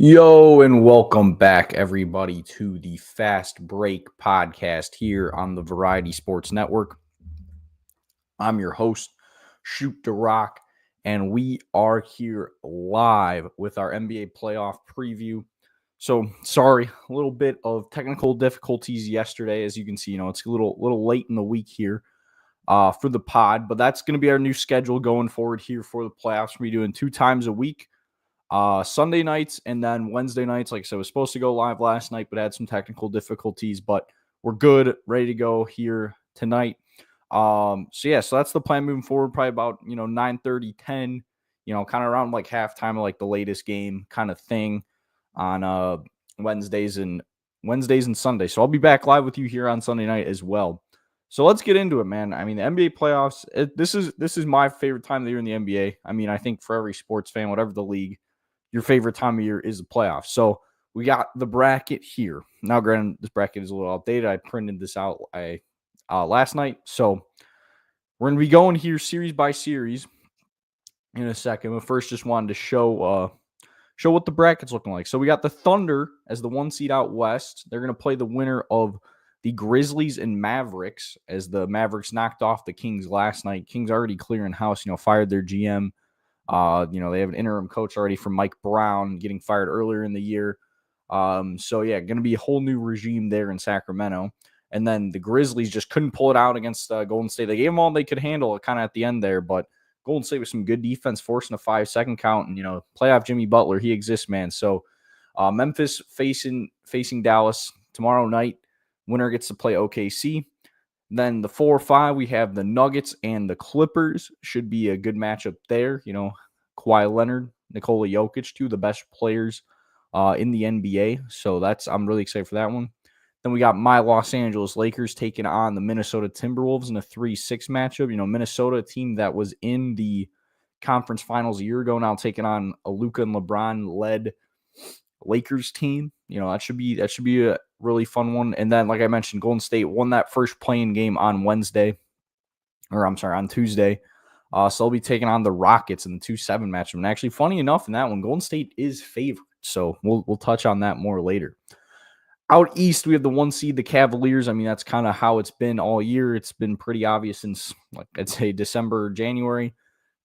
Yo, and welcome back, everybody, to the Fast Break podcast here on the Variety Sports Network. I'm your host, Shoot the Rock, and we are here live with our NBA playoff preview. So, sorry, a little bit of technical difficulties yesterday. As you can see, it's a little late in the week here for the pod, but that's going to be our new schedule going forward here for the playoffs. We're doing 2 times a week. Sunday nights and then Wednesday nights. Like I said, was supposed to go live last night, but had some technical difficulties. But we're good, ready to go here tonight. So that's the plan moving forward. Probably about 9:30, 10. Kind of around like halftime of like the latest game kind of thing on Wednesdays and Sundays. So I'll be back live with you here on Sunday night as well. So let's get into it, man. I mean, the NBA playoffs. This is my favorite time of the year in the NBA. I mean, I think for every sports fan, whatever the league, your favorite time of year is the playoffs. So we got the bracket here. Now, granted, this bracket is a little outdated. I printed this out last night. So we're going to be going here series by series in a second. But first, just wanted to show what the bracket's looking like. So we got the Thunder as the 1 seed out west. They're going to play the winner of the Grizzlies and Mavericks, as the Mavericks knocked off the Kings last night. Kings already clearing house, fired their GM. They have an interim coach already from Mike Brown getting fired earlier in the year. Going to be a whole new regime there in Sacramento. And then the Grizzlies just couldn't pull it out against Golden State. They gave them all they could handle kind of at the end there, but Golden State with some good defense, forcing a 5-second count. And, playoff Jimmy Butler, he exists, man. So Memphis facing Dallas tomorrow night. Winner gets to play OKC. Then the 4-5, we have the Nuggets and the Clippers. Should be a good matchup there. Kawhi Leonard, Nikola Jokic, two of the best players in the NBA. So I'm really excited for that one. Then we got my Los Angeles Lakers taking on the Minnesota Timberwolves in a 3-6 matchup. Minnesota, a team that was in the conference finals a year ago, now taking on a Luka and LeBron-led Lakers team. That should be a really fun one. And then, like I mentioned, Golden State won that first play-in game on Tuesday. So they'll be taking on the Rockets in the 2-7 matchup. And actually, funny enough, in that one, Golden State is favored. So we'll touch on that more later. Out east, we have the 1 seed, the Cavaliers. I mean, that's kind of how it's been all year. It's been pretty obvious since, like I'd say, December, January.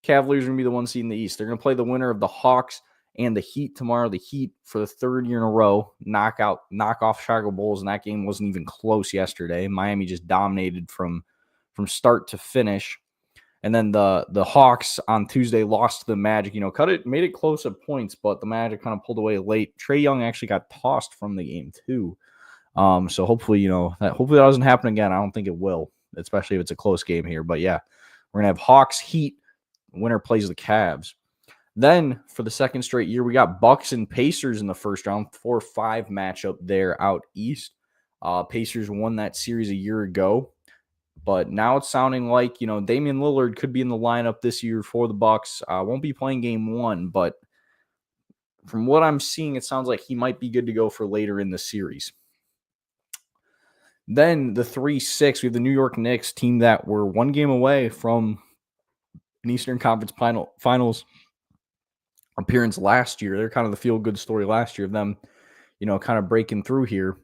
Cavaliers are going to be the 1 seed in the East. They're going to play the winner of the Hawks and the Heat tomorrow. The Heat, for the third year in a row, knock off Chicago Bulls, and that game wasn't even close yesterday. Miami just dominated from start to finish. And then the Hawks on Tuesday lost to the Magic. Made it close at points, but the Magic kind of pulled away late. Trae Young actually got tossed from the game too. So hopefully, that doesn't happen again. I don't think it will, especially if it's a close game here. But yeah, we're gonna have Hawks, Heat. Winner plays the Cavs. Then for the second straight year, we got Bucks and Pacers in the first round, 4-5 matchup there out east. Pacers won that series a year ago, but now it's sounding like Damian Lillard could be in the lineup this year for the Bucks. Won't be playing game 1, but from what I'm seeing, it sounds like he might be good to go for later in the series. Then the 3-6, we have the New York Knicks, team that were 1 game away from an Eastern Conference Finals appearance last year. They're kind of the feel-good story last year of them, kind of breaking through here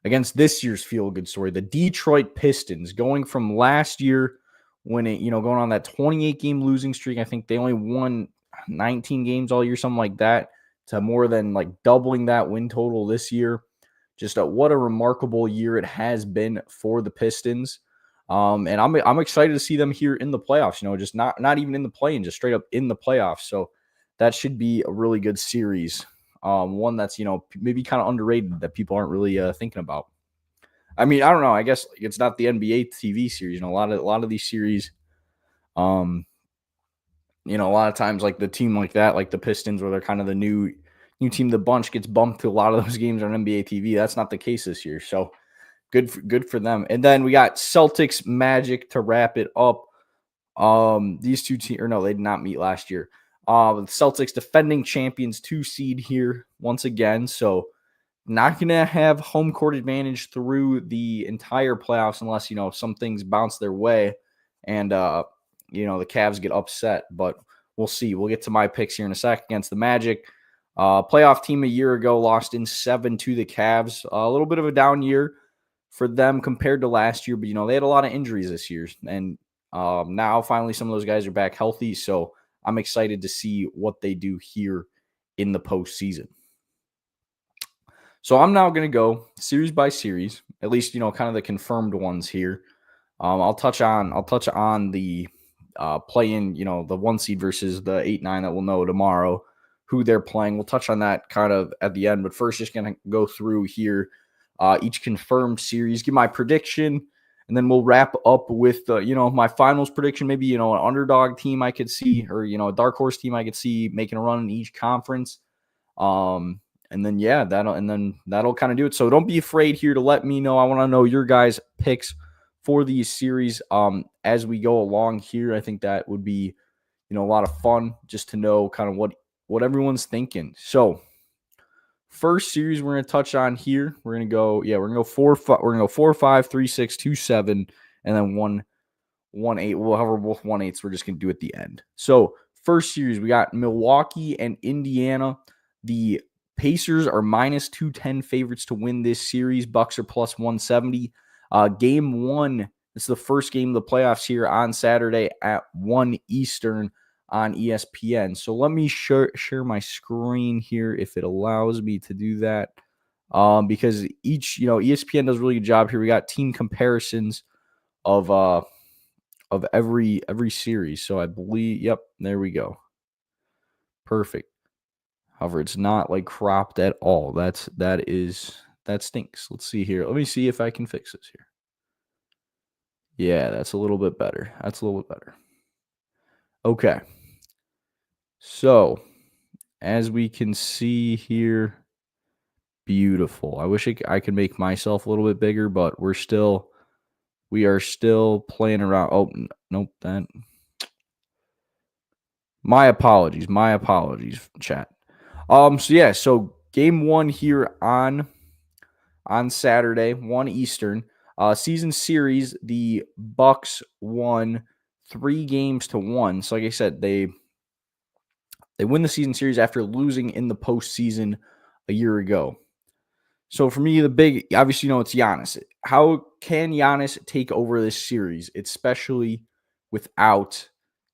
against this year's feel-good story. The Detroit Pistons, going from last year when going on that 28-game losing streak. I think they only won 19 games all year, something like that, to more than like doubling that win total this year. Just what a remarkable year it has been for the Pistons. And I'm excited to see them here in the playoffs, just not even in the play-in, just straight up in the playoffs. So that should be a really good series. One that's, maybe kind of underrated that people aren't really thinking about. I mean, I don't know. I guess it's not the NBA TV series. A lot of these series, a lot of times like the team like that, like the Pistons, where they're kind of the new team, the bunch gets bumped to a lot of those games on NBA TV. That's not the case this year. So good for them. And then we got Celtics Magic to wrap it up. These two teams, they did not meet last year. The Celtics defending champions, 2 seed here once again. So not going to have home court advantage through the entire playoffs unless, some things bounce their way and, the Cavs get upset. But we'll see. We'll get to my picks here in a sec against the Magic. Playoff team a year ago, lost in 7 to the Cavs. A little bit of a down year for them compared to last year, but they had a lot of injuries this year, and now finally some of those guys are back healthy. So I'm excited to see what they do here in the postseason. So I'm now going to go series by series, at least kind of the confirmed ones here. I'll touch on the play-in, the 1 seed versus the 8-9 that we'll know tomorrow who they're playing. We'll touch on that kind of at the end, but first just going to go through here each confirmed series, give my prediction, and then we'll wrap up with my finals prediction. Maybe an underdog team I could see, or a dark horse team I could see making a run in each conference. And then that'll kind of do it. So don't be afraid here to let me know. I want to know your guys' picks for these series as we go along here. I think that would be a lot of fun just to know kind of what everyone's thinking. So first series we're going to touch on here. We're going to go 4-5. We're going to go 4-5, 3-6, 2-7, and then 1-8. We'll hover both 1-8s. We're just going to do at the end. So first series, we got Milwaukee and Indiana. The Pacers are minus 210 favorites to win this series. Bucks are plus 170. Game 1, it's the first game of the playoffs here on Saturday at 1 Eastern on ESPN. So let me share my screen here if it allows me to do that. Because each, ESPN does a really good job here. We got team comparisons of every series. So I believe, yep, there we go. Perfect. However, it's not like cropped at all. That stinks. Let's see here. Let me see if I can fix this here. Yeah, that's a little bit better. Okay. So, as we can see here, beautiful. I wish I could make myself a little bit bigger, but we are still playing around. Oh, nope, that. My apologies, chat. So game 1 here on Saturday, 1 Eastern. Season series, the Bucks won 3-1. So like I said, they win the season series after losing in the postseason a year ago. So for me, the big, obviously, it's Giannis. How can Giannis take over this series, especially without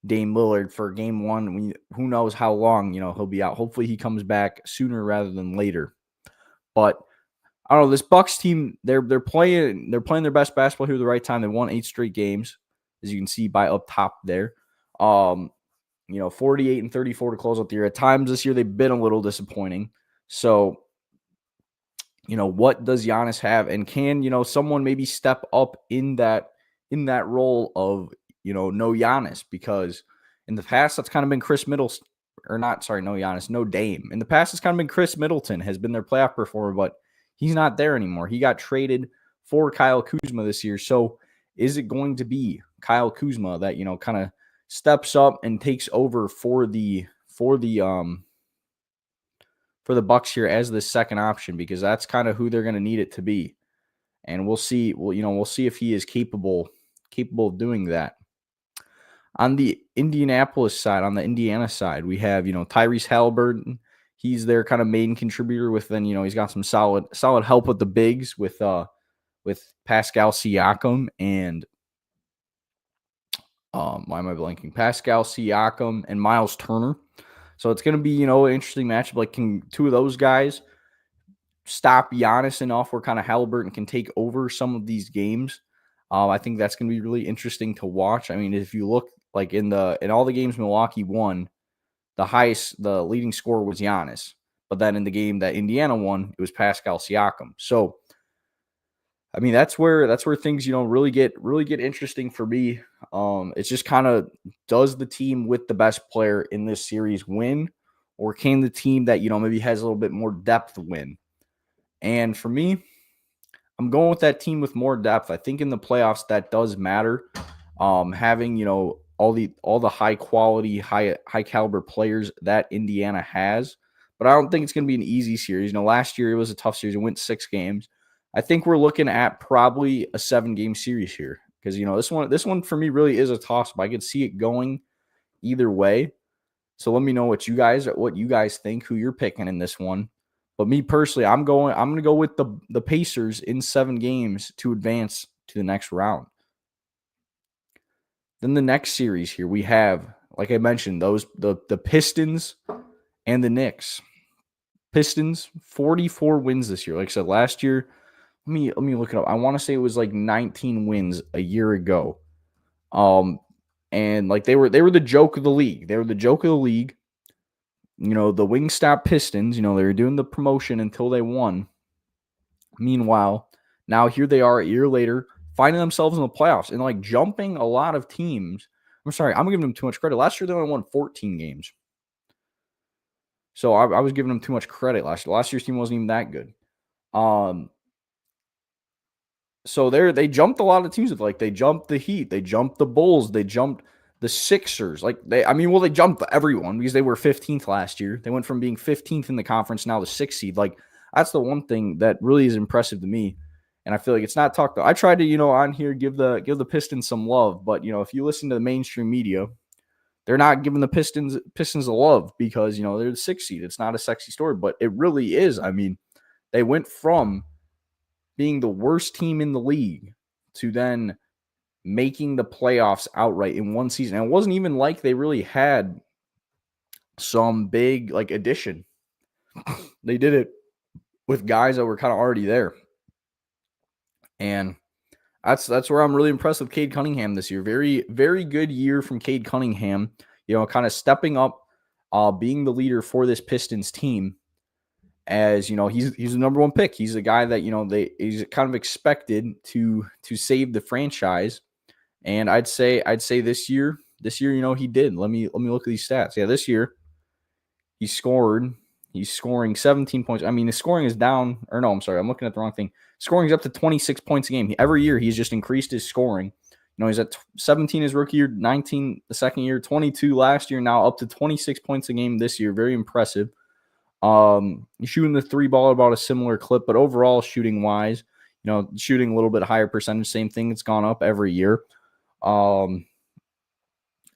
Dame Lillard for game 1? Who knows how long, he'll be out. Hopefully he comes back sooner rather than later. But I don't know, this Bucks team, they're playing their best basketball here at the right time. They won 8 straight games, as you can see by up top there. 48 and 34 to close out the year. At times this year they've been a little disappointing. So, what does Giannis have? And can, someone maybe step up in that role of, no Giannis? Because in the past, that's kind of been no Dame. In the past, it's kind of been Chris Middleton has been their playoff performer, but he's not there anymore. He got traded for Kyle Kuzma this year. So is it going to be Kyle Kuzma that, kind of steps up and takes over for the Bucks here as the second option? Because that's kind of who they're going to need it to be. And we'll see. We'll see if he is capable of doing that. On the Indiana side, we have, Tyrese Halliburton. He's their kind of main contributor with, then, he's got some solid help with the bigs with Pascal Siakam and why am I blanking? Pascal Siakam and Miles Turner. So it's going to be, an interesting matchup. Like, can two of those guys stop Giannis enough where kind of Halliburton can take over some of these games? I think that's going to be really interesting to watch. I mean, if you look like in all the games Milwaukee won, the leading scorer was Giannis. But then in the game that Indiana won, it was Pascal Siakam. So, I mean, that's where things, really get interesting for me. It's just kind of, does the team with the best player in this series win, or can the team that, maybe has a little bit more depth win? And for me, I'm going with that team with more depth. I think in the playoffs that does matter. Having, all the high quality, high caliber players that Indiana has. But I don't think it's going to be an easy series. Last year it was a tough series. It went 6 games. I think we're looking at probably a 7-game series here, because this one for me really is a toss-up. I could see it going either way. So let me know what you guys think, who you're picking in this one. But me personally, I'm going to go with the Pacers in 7 games to advance to the next round. Then the next series here we have, like I mentioned, the Pistons and the Knicks. Pistons 44 wins this year. Like I said, last year, let me look it up. I want to say it was like 19 wins a year ago. And like they were the joke of the league. They were the joke of the league. You know, the Wingstop Pistons, you know, they were doing the promotion until they won. Meanwhile, now here they are a year later, finding themselves in the playoffs and like jumping a lot of teams. I'm sorry, I'm giving them too much credit. Last year they only won 14 games. So I was giving them too much credit last year. Last year's team wasn't even that good. So they jumped a lot of teams. Like they jumped the Heat, they jumped the Bulls, they jumped the Sixers. They jumped everyone because they were 15th last year. They went from being 15th in the conference now the 6th seed. Like that's the one thing that really is impressive to me. And I feel like it's not talked about. I tried to, on here give the Pistons some love, but if you listen to the mainstream media, they're not giving the Pistons the love because they're the 6th seed. It's not a sexy story, but it really is. I mean, they went from being the worst team in the league to then making the playoffs outright in one season. And it wasn't even like they really had some big addition. They did it with guys that were kind of already there. And that's where I'm really impressed with Cade Cunningham this year. Very, very good year from Cade Cunningham, kind of stepping up, being the leader for this Pistons team. As he's the number one pick. He's a guy that he's kind of expected to save the franchise. And I'd say this year he did. Let me look at these stats. Yeah, this year he's scoring 17 points. I mean, the scoring is down, or no, I'm sorry, I'm looking at the wrong thing. Scoring is up to 26 points a game. Every year he's just increased his scoring. He's at 17 his rookie year, 19 the second year, 22 last year, now up to 26 points a game this year. Very impressive. Shooting the 3 ball about a similar clip, but overall shooting wise, shooting a little bit higher percentage, same thing. It's gone up every year. And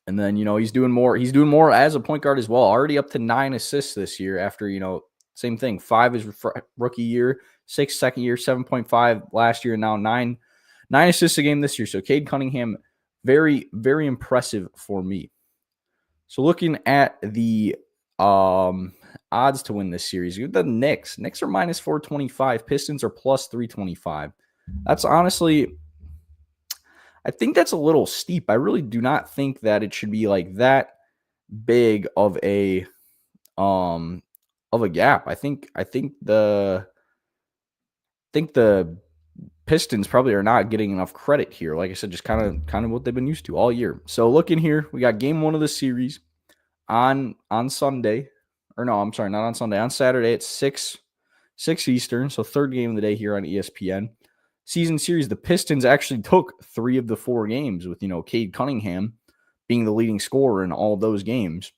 then, he's doing more as a point guard as well, already up to 9 assists this year after, same thing. 5 is rookie year, 6 second year, 7.5 last year, and now 9 assists a game this year. So Cade Cunningham, very, very impressive for me. So looking at the, odds to win this series, the Knicks are minus 425, Pistons are plus 325. That's honestly, I think that's a little steep. I really do not think that it should be like that big of a gap. I think the Pistons probably are not getting enough credit here. Like I said, just kind of what they've been used to all year. So looking here, we got game 1 of the series on Sunday. Or no, I'm sorry, not on Sunday. On Saturday at 6 Eastern, so third game of the day here on ESPN. Season series, the Pistons actually took 3 of the 4 games with, Cade Cunningham being the leading scorer in all of those games.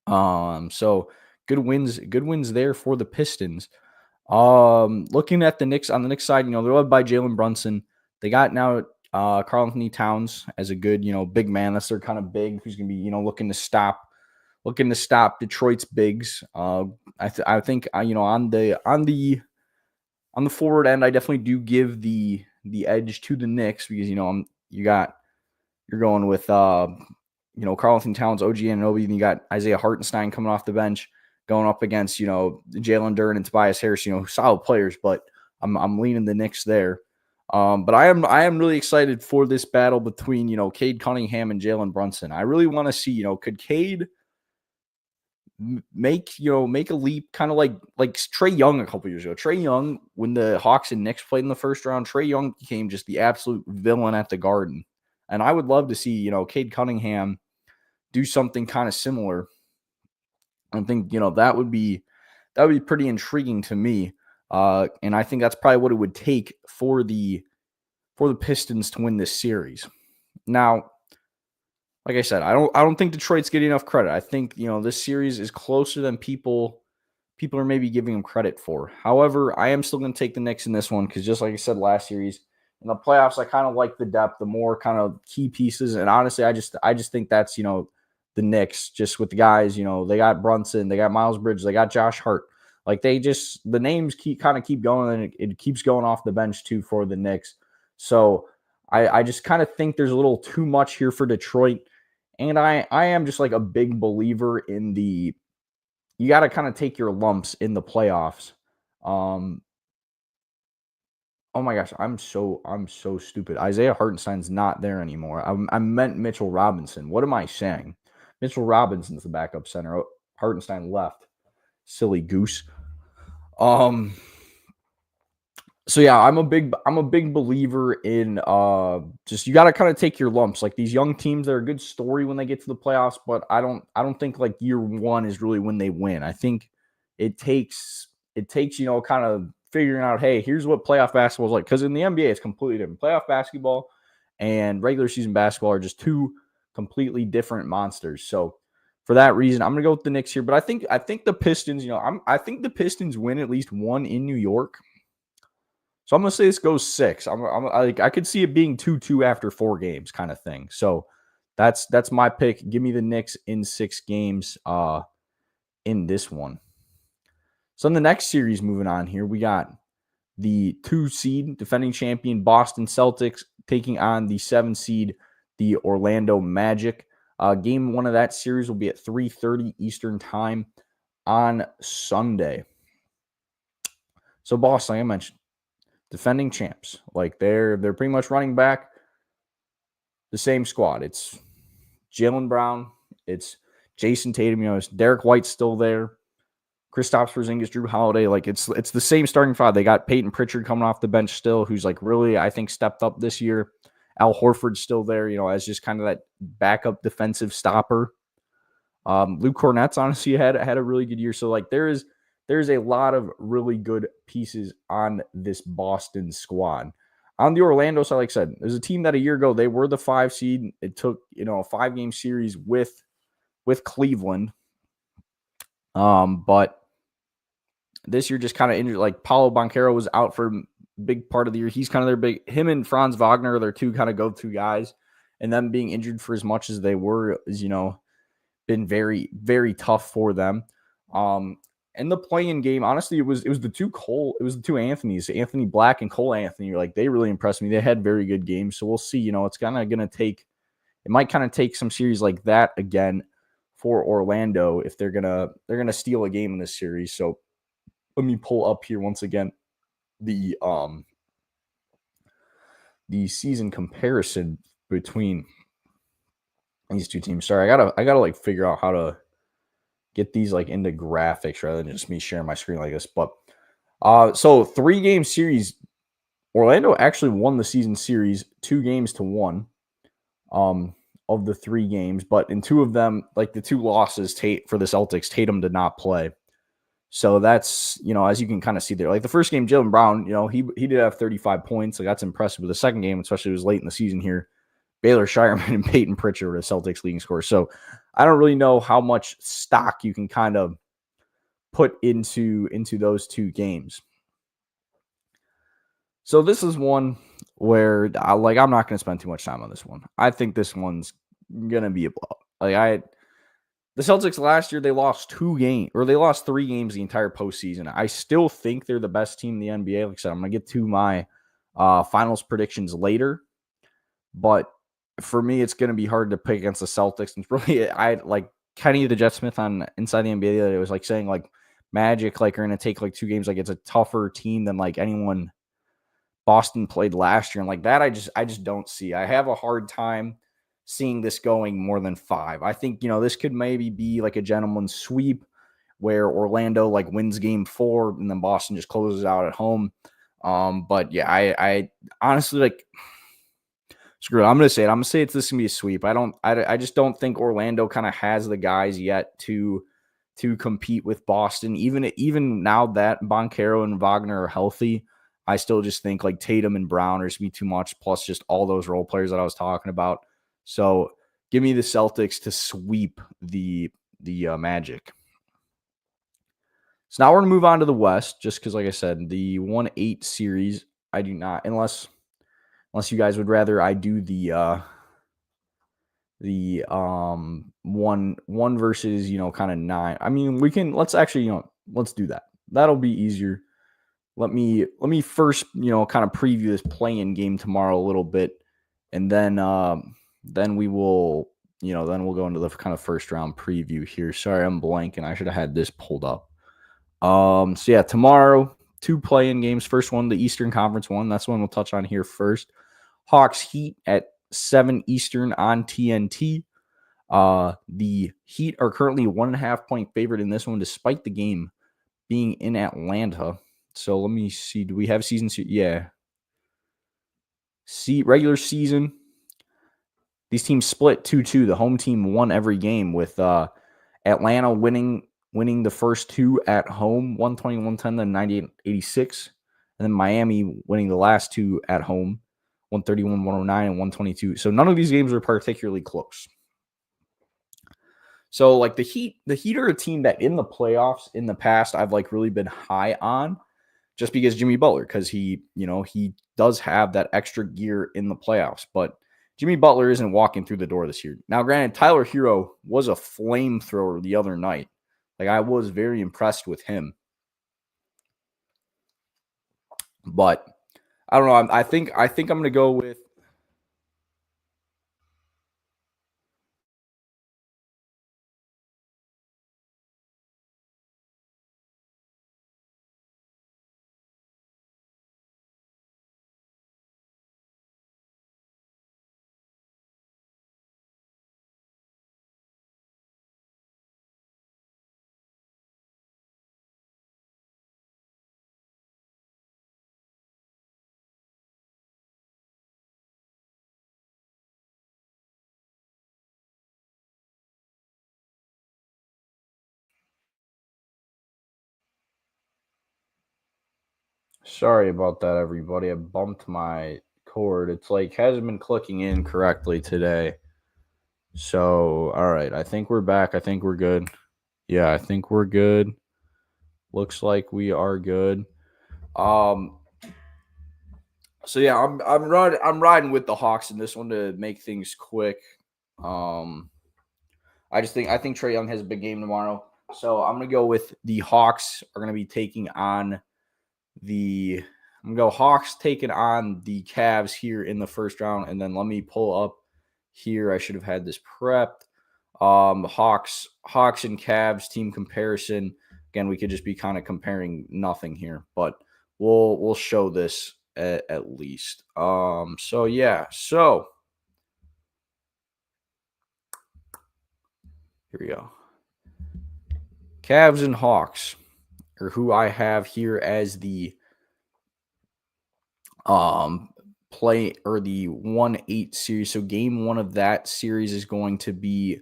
So good wins there for the Pistons. Looking at the Knicks, on the Knicks side, they're led by Jalen Brunson. They got now Karl-Anthony Towns as a good, big man. That's their kind of big who's going to be, looking to stop Detroit's bigs. I think on the forward end, I definitely do give the edge to the Knicks because you're going with Karl-Anthony Towns, OG Anunoby, and you got Isaiah Hartenstein coming off the bench going up against Jalen Duren and Tobias Harris, solid players, but I'm leaning the Knicks there. But I am really excited for this battle between Cade Cunningham and Jalen Brunson. I really want to see could Cade make a leap, kind of like Trae Young a couple years ago. Trae Young, when the Hawks and Knicks played in the first round, Trae Young became just the absolute villain at the Garden. And I would love to see Cade Cunningham do something kind of similar. I think that would be pretty intriguing to me. And I think that's probably what it would take for the Pistons to win this series. Now, like I said, I don't think Detroit's getting enough credit. I think, this series is closer than people are maybe giving them credit for. However, I am still going to take the Knicks in this one because just like I said last series, in the playoffs, I kind of like the depth, the more kind of key pieces. And honestly, I just think that's, the Knicks, just with the guys, they got Brunson, they got Miles Bridges, they got Josh Hart. Like the names keep going, and it keeps going off the bench too for the Knicks. So I just kind of think there's a little too much here for Detroit. And I am just like a big believer in you got to kind of take your lumps in the playoffs. Oh my gosh, I'm so stupid. Isaiah Hartenstein's not there anymore. I meant Mitchell Robinson. What am I saying? Mitchell Robinson's the backup center. Hartenstein left. Silly goose. So yeah, I'm a big believer in just you got to kind of take your lumps. Like these young teams, they're a good story when they get to the playoffs, but I don't think like year one is really when they win. I think it takes kind of figuring out, hey, here's what playoff basketball is like, because in the NBA it's completely different. Playoff basketball and regular season basketball are just two completely different monsters. So for that reason, I'm gonna go with the Knicks here. But I think the Pistons, I think the Pistons win at least one in New York. So I'm going to say this goes 6. I could see it being 2-2 after 4 games kind of thing. So that's my pick. Give me the Knicks in 6 games in this one. So in the next series, moving on here, we got the 2 seed defending champion Boston Celtics taking on the 7 seed, the Orlando Magic. Game 1 of that series will be at 3:30 Eastern time on Sunday. So Boston, like I mentioned, defending champs. Like they're pretty much running back the same squad. It's Jaylen Brown. It's Jason Tatum. It's Derek White's still there. Kristaps Porzingis, Jrue Holiday. Like it's the same starting five. They got Peyton Pritchard coming off the bench still, who's like really, I think, stepped up this year. Al Horford's still there, as just kind of that backup defensive stopper. Luke Cornett's honestly had a really good year. So like there's a lot of really good pieces on this Boston squad. On the Orlando side, like I said, there's a team that a year ago, they were the 5 seed. It took, a 5-game series with Cleveland. But this year just kind of injured. Like Paolo Banchero was out for a big part of the year. He's kind of their big, him and Franz Wagner are their 2 kind of go-to guys. And them being injured for as much as they were is, been very, very tough for them. In the play-in game, honestly, it was the two Anthonys, Anthony Black and Cole Anthony. Like they really impressed me. They had very good games. So we'll see. It's kind of going to take. It might kind of take some series like that again for Orlando if they're gonna steal a game in this series. So let me pull up here once again the season comparison between these two teams. Sorry, I gotta like figure out how to get these like into graphics rather than just me sharing my screen like this. But so 3-game series, Orlando actually won the season series 2-1 of the 3 games, but in 2 of them, like the 2 losses for the Celtics, Tatum did not play. So that's, as you can kind of see there, like the first game, Jaylen Brown, he did have 35 points. Like that's impressive. But the second game, especially it was late in the season here, Baylor Shireman and Peyton Pritchard were the Celtics leading scorers. So I don't really know how much stock you can kind of put into those 2 games. So this is one where I'm not going to spend too much time on this one. I think this one's going to be a blowout. The Celtics last year, they lost 3 games the entire postseason. I still think they're the best team in the NBA. Like I said, I'm going to get to my finals predictions later. But for me, it's going to be hard to pick against the Celtics. And really, I like Kenny the Jet Smith on Inside the NBA that it was like saying like Magic like are going to take like 2 games. Like it's a tougher team than like anyone Boston played last year. And like that, I just don't see. I have a hard time seeing this going more than 5. I think, this could maybe be like a gentleman's sweep where Orlando like wins game 4 and then Boston just closes out at home. But yeah, I honestly like screw it. I'm going to say it. I'm going to say this is going to be a sweep. I just don't think Orlando kind of has the guys yet to compete with Boston. Even now that Banchero and Wagner are healthy, I still just think like Tatum and Brown are just be too much, plus just all those role players that I was talking about. So give me the Celtics to sweep the Magic. So now we're going to move on to the West, just because, like I said, the 1-8 series, I do not, unless you guys would rather I do the one versus, kind of 9. I mean, let's actually, let's do that. That'll be easier. Let me first, kind of preview this play-in game tomorrow a little bit, and then we will, then we'll go into the kind of first round preview here. Sorry, I'm blanking. I should have had this pulled up. So yeah, tomorrow, 2 play-in games. First one, the Eastern Conference one. That's the one we'll touch on here first. Hawks Heat at 7 Eastern on TNT. The Heat are currently 1.5-point favorite in this one, despite the game being in Atlanta. So let me see. Do we have season? Yeah. Regular season. These teams split 2-2. The home team won every game, with Atlanta winning the first 2 at home, 120-110, then 98-86. And then Miami winning the last 2 at home, 131-109 and 122. So none of these games were particularly close. So like the Heat are a team that in the playoffs in the past I've really been high on, just because Jimmy Butler, because he does have that extra gear in the playoffs. But Jimmy Butler isn't walking through the door this year. Now, granted, Tyler Hero was a flamethrower the other night. I was very impressed with him. But I don't know. I think I'm going to go with Sorry about that, everybody. I bumped my cord. It's hasn't been clicking in correctly today. So, all right. I think we're back. I think we're good. Yeah, I think we're good. Looks like we are good. So yeah, I'm riding with the Hawks in this one to make things quick. I think Trae Young has a big game tomorrow. So I'm gonna go with the Hawks are gonna be taking on Hawks taking on the Cavs here in the first round. And then let me pull up here. I should have had this prepped. Hawks and Cavs team comparison. Again, we could just be kind of comparing nothing here, but we'll show this at least. So yeah, so here we go. Cavs and Hawks are who I have here as the play or the 1-8 series. So game 1 of that series is going to be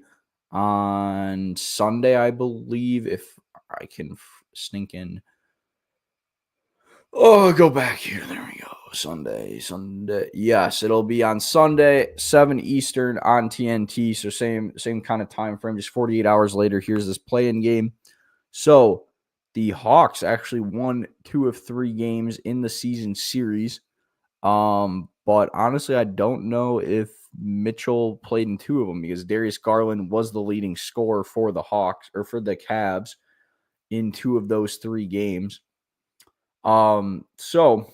on Sunday, I believe, if I can sneak in. Oh, go back here. There we go. Sunday. Yes, it'll be on Sunday, 7 Eastern on TNT. So same kind of time frame, just 48 hours later. Here's this play-in game. So the Hawks actually won 2 of 3 games in the season series. But honestly, I don't know if Mitchell played in 2 of them, because Darius Garland was the leading scorer for the Hawks or for the Cavs in 2 of those 3 games. So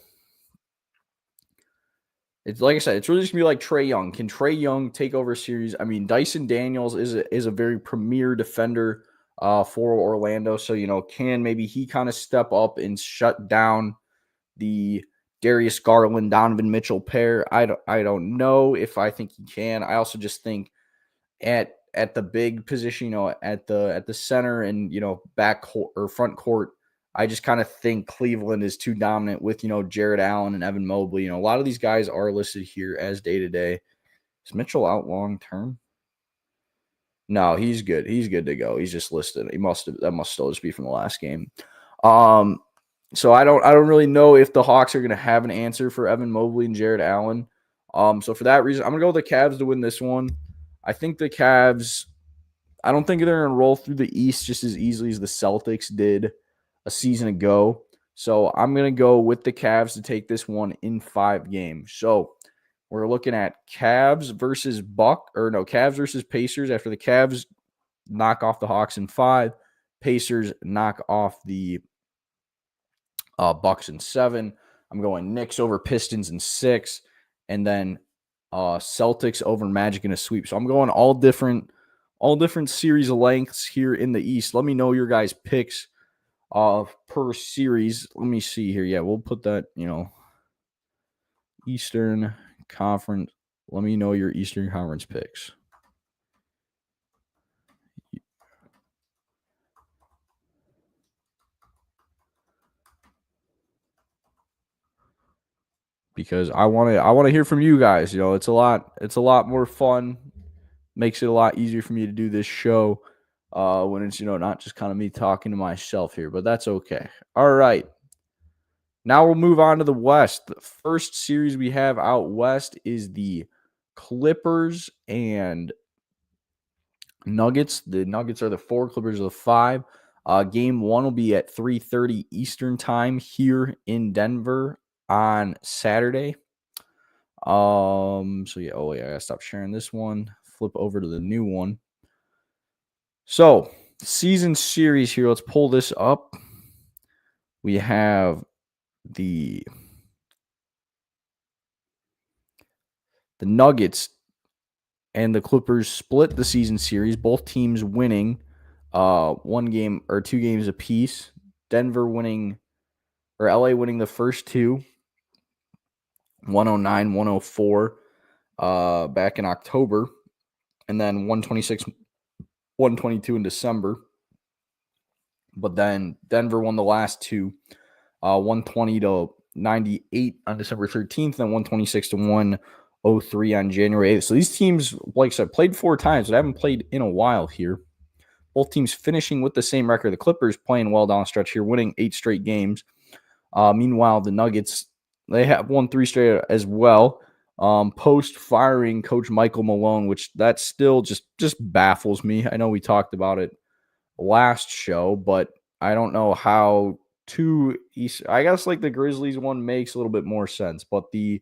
it's like I said, it's really just gonna be like Trae Young. Can Trae Young take over a series? I mean, Dyson Daniels is a very premier defender for Orlando. So, can maybe he kind of step up and shut down the Darius Garland, Donovan Mitchell pair? I don't know if I think he can. I also just think at the big position, at the center and back court or front court, I just kind of think Cleveland is too dominant with Jared Allen and Evan Mobley. A lot of these guys are listed here as day-to-day. Is Mitchell out long term? No, he's good. He's good to go. He's just listed. That must still just be from the last game. So I don't really know if the Hawks are going to have an answer for Evan Mobley and Jared Allen. So for that reason, I'm going to go with the Cavs to win this one. I think the Cavs, I don't think they're going to roll through the East just as easily as the Celtics did a season ago. So I'm going to go with the Cavs to take this one in 5 games. So We're looking at Cavs versus Cavs versus Pacers after the Cavs knock off the Hawks in 5. Pacers knock off the Bucks in 7. I'm going Knicks over Pistons in 6. And then Celtics over Magic in a sweep. So I'm going all different series lengths here in the East. Let me know your guys' picks per series. Let me see here. Yeah, we'll put that, Eastern Conference. Let me know your Eastern Conference picks. Because I want to hear from you guys. It's a lot more fun. Makes it a lot easier for me to do this show when it's not just kind of me talking to myself here, but that's okay. All right. Now we'll move on to the West. The first series we have out West is the Clippers and Nuggets. The Nuggets are the 4, Clippers are the 5. Game 1 will be at 3:30 Eastern time here in Denver on Saturday. I gotta stop sharing this one. Flip over to the new one. So, season series here. Let's pull this up. We have the Nuggets and the Clippers split the season series. Both teams winning 1 game or 2 games apiece. LA winning the first 2, 109-104 back in October, and then 126-122 in December. But then Denver won the last 2, 120-98 on December 13th, and then 126-103 on January 8th. So these teams, like I said, played 4 times, but haven't played in a while here. Both teams finishing with the same record. The Clippers playing well down the stretch here, winning 8 straight games. Meanwhile, the Nuggets, they have won 3 straight as well. Post firing Coach Michael Malone, which that still just baffles me. I know we talked about it last show, but I don't know how I guess like the Grizzlies one makes a little bit more sense, but the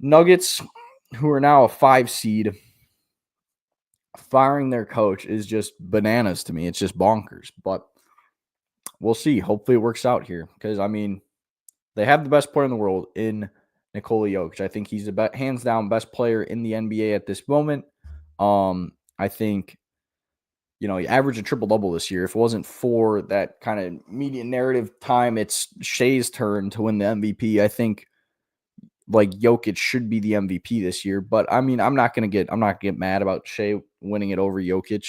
Nuggets, who are now a 5 seed, firing their coach is just bananas to me. It's just bonkers, but we'll see. Hopefully it works out here because, they have the best player in the world in Nikola Jokic. I think he's the hands down best player in the NBA at this moment. I think, he averaged a triple-double this year. If it wasn't for that kind of media narrative time, it's Shai's turn to win the MVP. I think like Jokic should be the MVP this year, but I'm not gonna get mad about Shai winning it over Jokic.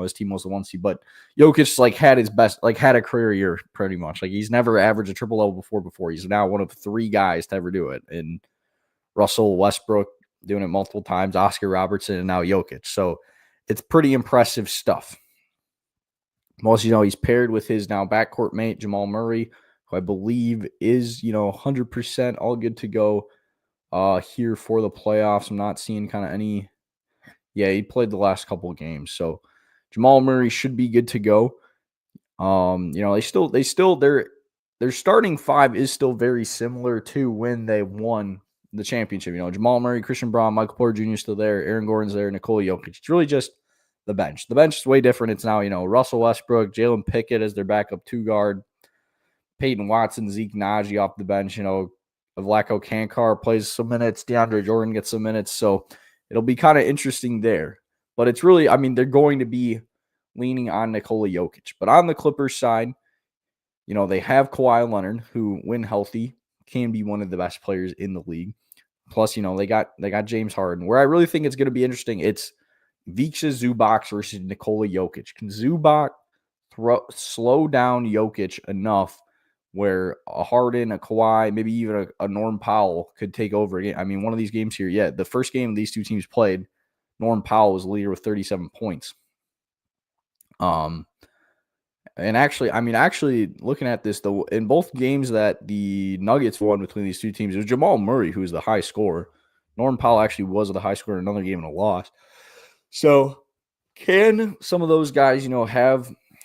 His team was the 1 seed, but Jokic had a career year pretty much. Like he's never averaged a triple-double before. He's now one of 3 guys to ever do it, and Russell Westbrook doing it multiple times, Oscar Robertson, and now Jokic. So it's pretty impressive stuff. Most, he's paired with his now backcourt mate, Jamal Murray, who I believe is, 100% all good to go here for the playoffs. I'm not seeing kind of any. Yeah, he played the last couple of games. So Jamal Murray should be good to go. Their starting 5 is still very similar to when they won the championship. Jamal Murray, Christian Braun, Michael Porter Jr. still there, Aaron Gordon's there, Nikola Jokic. It's really just the bench. The bench is way different. It's now, Russell Westbrook, Jalen Pickett as their backup 2 guard, Peyton Watson, Zeke Naji off the bench. Vlatko Kankar plays some minutes, DeAndre Jordan gets some minutes. So it'll be kind of interesting there. But it's really, they're going to be leaning on Nikola Jokic. But on the Clippers side, they have Kawhi Leonard, who, when healthy, can be one of the best players in the league. Plus, they got James Harden. Where I really think it's going to be interesting, it's Vicha Zubac versus Nikola Jokic. Can Zubac slow down Jokic enough where a Harden, a Kawhi, maybe even a Norm Powell could take over again? One of these games here, the first game these 2 teams played, Norm Powell was the leader with 37 points. And actually looking at this, though, in both games that the Nuggets won between these 2 teams, it was Jamal Murray who was the high scorer. Norm Powell actually was the high scorer in another game and a loss. So can some of those guys,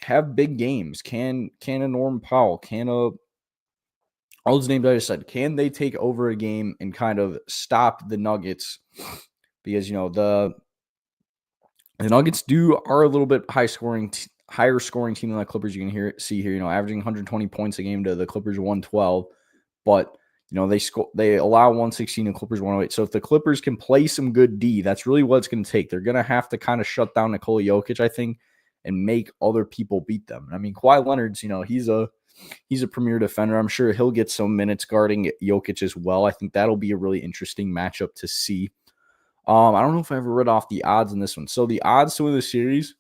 have big games? Can a Norm Powell, can a all those names I just said, can they take over a game and kind of stop the Nuggets? Because, the Nuggets are a little bit higher scoring team than the Clippers. You can see here, averaging 120 points a game to the Clippers 112, but they allow 116 and Clippers 108. So if the Clippers can play some good D, that's really what it's going to take. They're going to have to kind of shut down Nikola Jokic, I think, and make other people beat them. I mean, Kawhi Leonard's, he's a premier defender. I'm sure he'll get some minutes guarding Jokic as well. I think that'll be a really interesting matchup to see. I don't know if I ever read off the odds in this one. So the odds to win the series,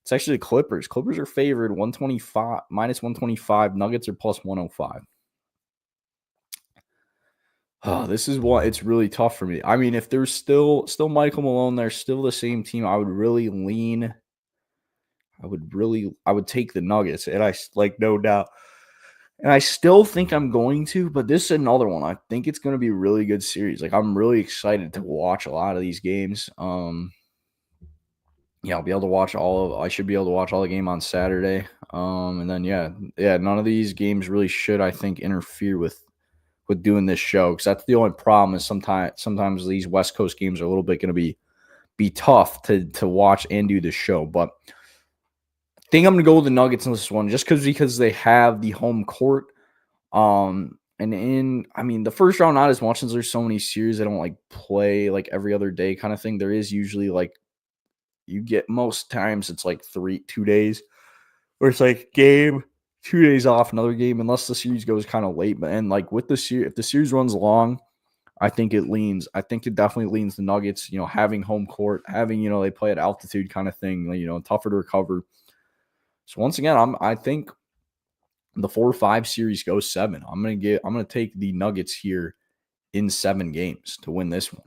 it's actually the Clippers. Clippers are favored minus 125. Nuggets are plus 105. Oh, this is what it's really tough for me. I mean, if there's still Michael Malone, they're still the same team. I would really lean. I would take the Nuggets, and I no doubt. And I still think I'm going to, but this is another one. I think it's going to be a really good series. I'm really excited to watch a lot of these games. I'll be able to watch I should be able to watch all the game on Saturday. And then none of these games really should, I think, interfere with doing this show, because that's the only problem is sometimes these West Coast games are a little bit going to be tough to watch and do the show. But I think I'm going to go with the Nuggets in this one just because they have the home court. The first round, not as much as there's so many series I don't play every other day kind of thing. There is usually you get most times it's 2 days where it's game, 2 days off, another game, unless the series goes kind of late. But with the series, if the series runs long, I think it definitely leans the Nuggets, having home court, having, they play at altitude kind of thing, tougher to recover. So once again, I think the 4-5 series goes 7. I'm going to take the Nuggets here in 7 games to win this one.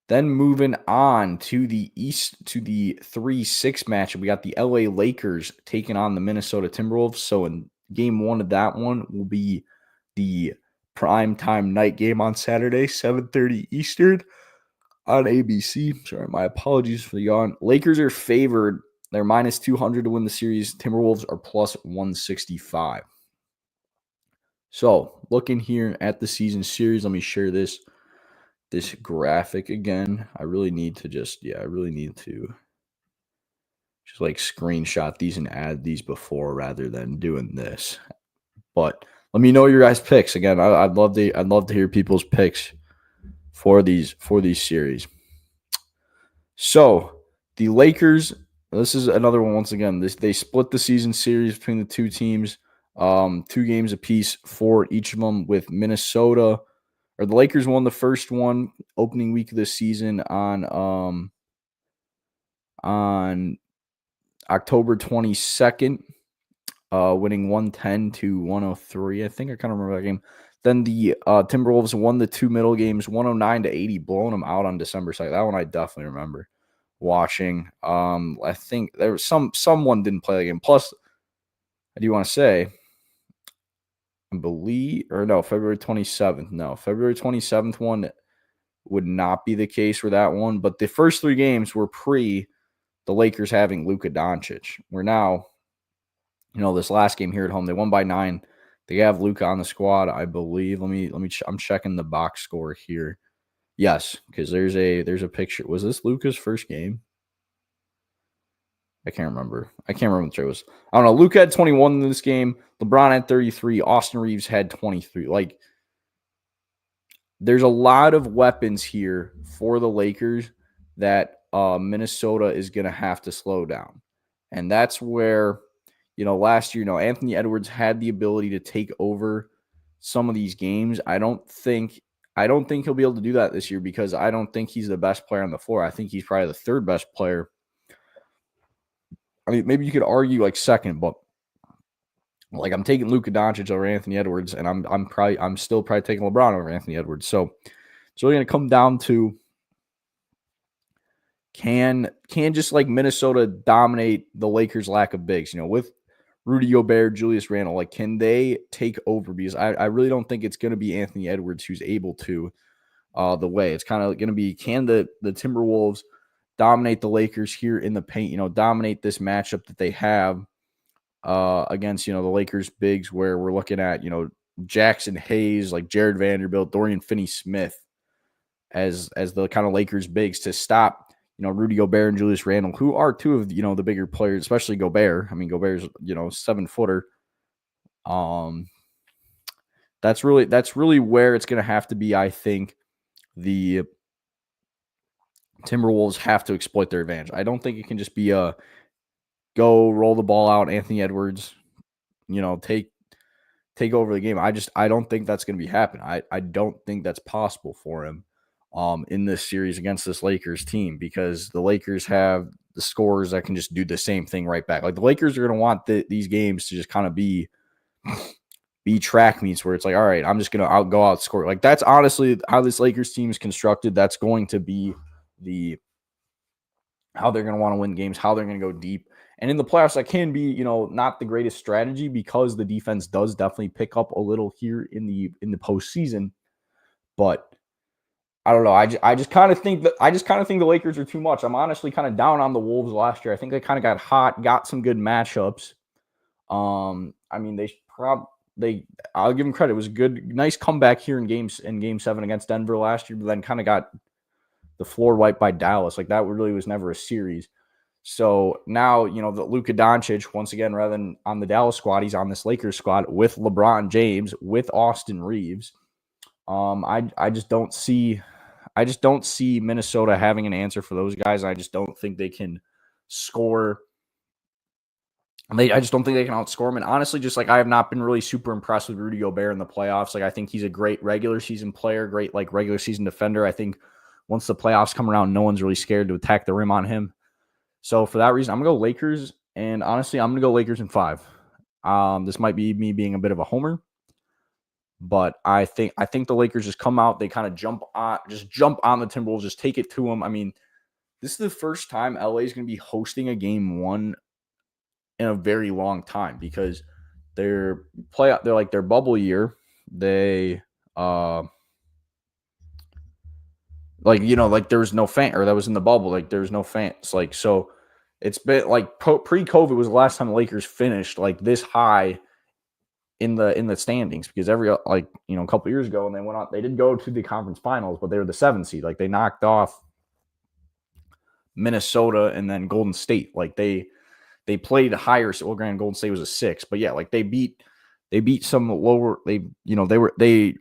Then moving on to the East, to the 3-6 matchup, we got the LA Lakers taking on the Minnesota Timberwolves. So in game 1 of that one will be the primetime night game on Saturday, 7:30 Eastern on ABC. Sorry, my apologies for the yawn. Lakers are favored. They're minus 200 to win the series. Timberwolves are plus 165. So looking here at the season series, let me share this graphic again. I really need to just screenshot these and add these before rather than doing this. But let me know your guys' picks. Again, I'd love to hear people's picks for these series. So the Lakers, this is another one once again. They split the season series between the two teams, 2 games apiece for each of them, with Minnesota. Or the Lakers won the first one opening week of the season on October 22nd, winning 110-103. I think I kind of remember that game. Then the Timberwolves won the 2 middle games, 109-80, blowing them out on December 2nd. That one I definitely remember watching. I think there was someone didn't play the game. Plus, I do want to say, February 27th. No, February 27th one would not be the case for that one. But the first 3 games were pre the Lakers having Luka Doncic. We're now, this last game here at home, they won by 9. They have Luka on the squad, I believe. I'm checking the box score here. Yes, because there's a picture. Was this Luka's first game? I can't remember what it was. I don't know. Luka had 21 in this game. LeBron had 33. Austin Reeves had 23. There's a lot of weapons here for the Lakers that Minnesota is going to have to slow down. And that's where, last year, Anthony Edwards had the ability to take over some of these games. I don't think he'll be able to do that this year, because I don't think he's the best player on the floor. I think he's probably the 3rd best player. I mean, maybe you could argue second, but I'm taking Luka Doncic over Anthony Edwards, and I'm still probably taking LeBron over Anthony Edwards. So it's really going to come down to can just Minnesota dominate the Lakers' lack of bigs, with Rudy Gobert, Julius Randle, can they take over? Because I really don't think it's going to be Anthony Edwards who's able to the way. It's kind of going to be, can the Timberwolves dominate the Lakers here in the paint, dominate this matchup that they have against, the Lakers bigs, where we're looking at, Jackson Hayes, like Jared Vanderbilt, Dorian Finney-Smith as the kind of Lakers bigs to stop, Rudy Gobert and Julius Randle, who are two of, the bigger players, especially Gobert. I mean, Gobert's, 7-footer. That's really where it's going to have to be. I think the Timberwolves have to exploit their advantage. I don't think it can just be a go roll the ball out, Anthony Edwards, take over the game. I don't think that's going to be happening. I don't think that's possible for him in this series against this Lakers team, because the Lakers have the scorers that can just do the same thing right back. Like, the Lakers are going to want these games to just kind of be track meets where it's like, all right, I'm just going to go outscore. Like, that's honestly how this Lakers team is constructed. That's going to be how they're going to want to win games, how they're going to go deep. And in the playoffs, that can be, not the greatest strategy, because the defense does definitely pick up a little here in the postseason. But I don't know. I just kind of think the Lakers are too much. I'm honestly kind of down on the Wolves last year. I think they kind of got hot, got some good matchups. I mean, I'll give them credit. It was a nice comeback here in game 7 against Denver last year, but then kind of got the floor wiped by Dallas. Like, that really was never a series. So now, the Luka Doncic, once again, rather than on the Dallas squad, he's on this Lakers squad with LeBron James, with Austin Reeves. I just don't see Minnesota having an answer for those guys. I just don't think they can score. I just don't think they can outscore them. And honestly, just like, I have not been really super impressed with Rudy Gobert in the playoffs. Like, I think he's a great regular season player, great like regular season defender. I think once the playoffs come around, no one's really scared to attack the rim on him. So for that reason, I'm going to go Lakers. And honestly, I'm going to go Lakers in 5. This might be me being a bit of a homer, but I think the Lakers just come out. They kind of jump on the Timberwolves, just take it to them. I mean, this is the first time LA is going to be hosting a game 1 in a very long time, because they're like their bubble year. They like there was no fan, or that was in the bubble. Like, there's no fans. Like, so it's been like pre-COVID was the last time the Lakers finished like this high in the standings, because every a couple years ago, when they went on, they did go to the conference finals, but they were the 7th seed. Like, they knocked off Minnesota and then Golden State. Like, they played higher. So, well, granted, Golden State was a 6, but yeah, like they beat some lower. They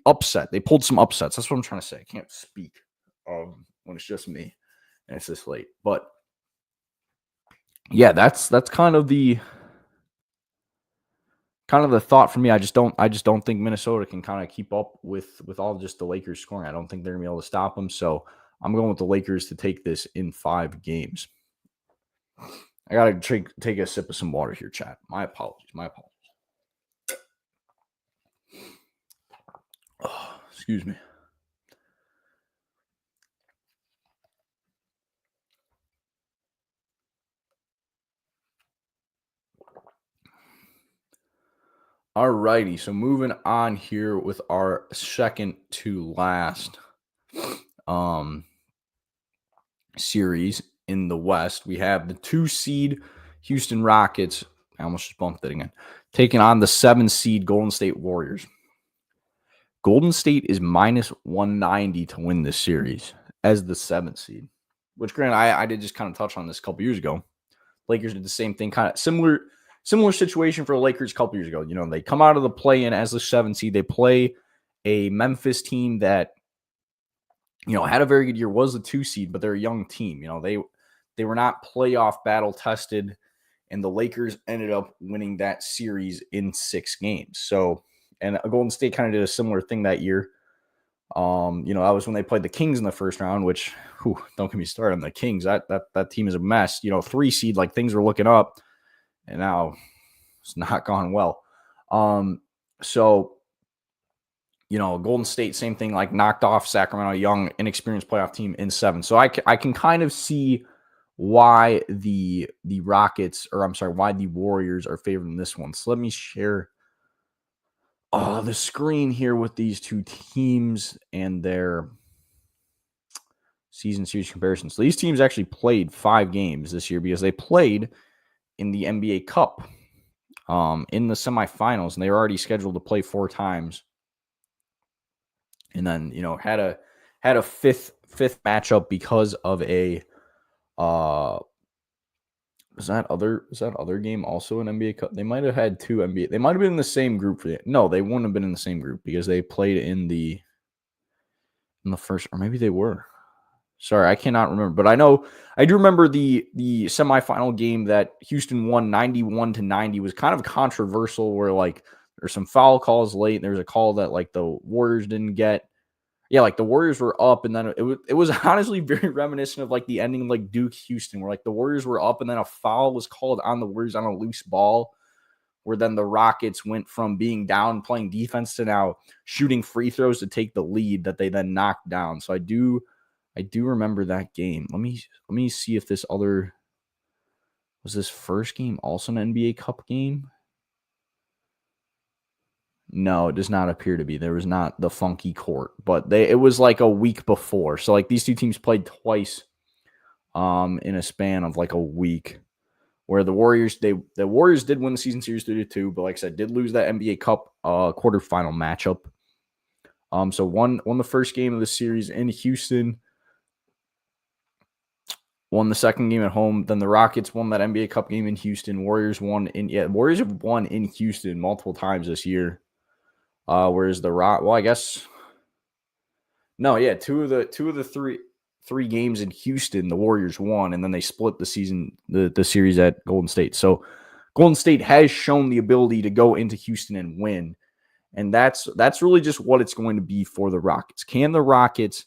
upset. They pulled some upsets. That's what I'm trying to say. I can't speak when it's just me and it's this late. But yeah, that's kind of the thought for me. I just don't think Minnesota can kind of keep up with all just the Lakers scoring. I don't think they're gonna be able to stop them. So I'm going with the Lakers to take this in 5 games. I gotta take a sip of some water here, chat. My apologies. Oh, excuse me. All righty, so moving on here with our second to last series in the West. We have the 2 seed Houston Rockets. I almost just bumped it again. Taking on the 7 seed Golden State Warriors. Golden State is minus 190 to win this series as the 7th seed, which, granted, I did just kind of touch on this a couple years ago. Lakers did the same thing, kind of similar situation for the Lakers a couple years ago. They come out of the play-in as the 7th seed. They play a Memphis team that, had a very good year, was the 2 seed, but they're a young team. They were not playoff battle tested, and the Lakers ended up winning that series in 6 games. So, and Golden State kind of did a similar thing that year. That was when they played the Kings in the first round, which, don't get me started on the Kings. That team is a mess. 3 seed, like, things were looking up, and now it's not gone well. So, Golden State, same thing, like, knocked off Sacramento, a young, inexperienced playoff team, in 7. So I can kind of see why the Rockets, or I'm sorry, why the Warriors are favored in this one. So let me share the screen here with these 2 teams and their season series comparisons. So these teams actually played 5 games this year, because they played in the NBA Cup in the semifinals, and they were already scheduled to play 4 times. And then, had a fifth matchup because of a was that other game also an NBA Cup? They might have had 2 NBA. They might have been in the same group for it. No, they wouldn't have been in the same group because they played in the first, or maybe they were. Sorry, I cannot remember, but I do remember the semifinal game that Houston won 91-90 was kind of controversial, where like there's some foul calls late, and there's a call that like the Warriors didn't get. Yeah, like the Warriors were up, and then it was honestly very reminiscent of like the ending of like Duke Houston, where like the Warriors were up, and then a foul was called on the Warriors on a loose ball, where then the Rockets went from being down playing defense to now shooting free throws to take the lead that they then knocked down. So I do remember that game. Let me see if this was this first game also an NBA Cup game? No, it does not appear to be. There was not the funky court, but it was like a week before. So like these two teams played twice in a span of like a week, where the Warriors did win the season series 3-2, but like I said, did lose that NBA Cup quarterfinal matchup. So won the first game of the series in Houston, won the second game at home. Then the Rockets won that NBA Cup game in Houston. Warriors have won in Houston multiple times this year. Whereas the I guess no, yeah, two of the three games in Houston, the Warriors won, and then they split the series at Golden State. So Golden State has shown the ability to go into Houston and win, and that's really just what it's going to be for the Rockets. Can the Rockets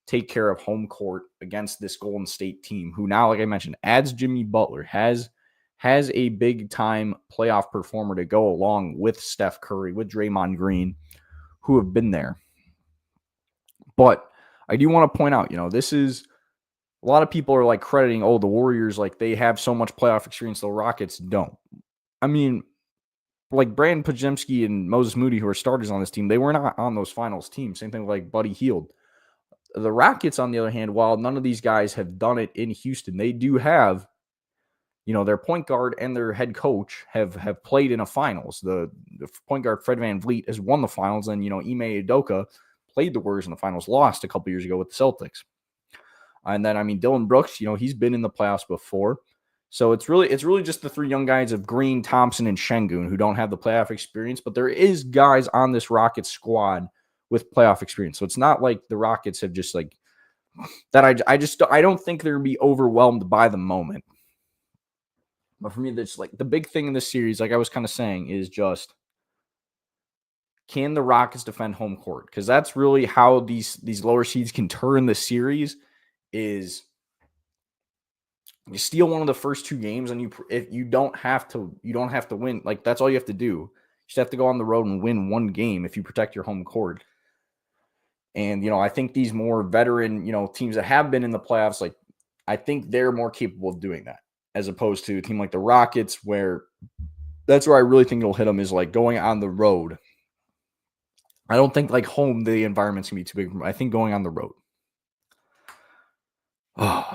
take care of home court against this Golden State team, who now, like I mentioned, adds Jimmy Butler, has a big-time playoff performer to go along with Steph Curry, with Draymond Green, who have been there. But I do want to point out, this is a lot of people are like crediting, the Warriors, like they have so much playoff experience, the Rockets don't. I mean, like Brandon Podziemski and Moses Moody, who are starters on this team, they were not on those finals teams. Same thing with like Buddy Hield. The Rockets, on the other hand, while none of these guys have done it in Houston, they do have, their point guard and their head coach have played in a finals. The point guard, Fred VanVleet, has won the finals, and, Ime Udoka played the Warriors in the finals, lost a couple years ago with the Celtics. And then, Dillon Brooks, he's been in the playoffs before. So it's really just the 3 young guys of Green, Thompson, and Şengün who don't have the playoff experience, but there is guys on this Rockets squad with playoff experience. So it's not like the Rockets have just like that. I don't think they're going to be overwhelmed by the moment. But for me, that's like the big thing in this series, like I was kind of saying, is just, can the Rockets defend home court? Because that's really how these lower seeds can turn the series. Is you steal one of the first 2 games, and you don't have to win. Like, that's all you have to do. You just have to go on the road and win one game if you protect your home court. And I think these more veteran teams that have been in the playoffs, like I think they're more capable of doing that, as opposed to a team like the Rockets, where that's where I really think it'll hit them, is like going on the road. I don't think like home, the environment's going to be too big. I think going on the road.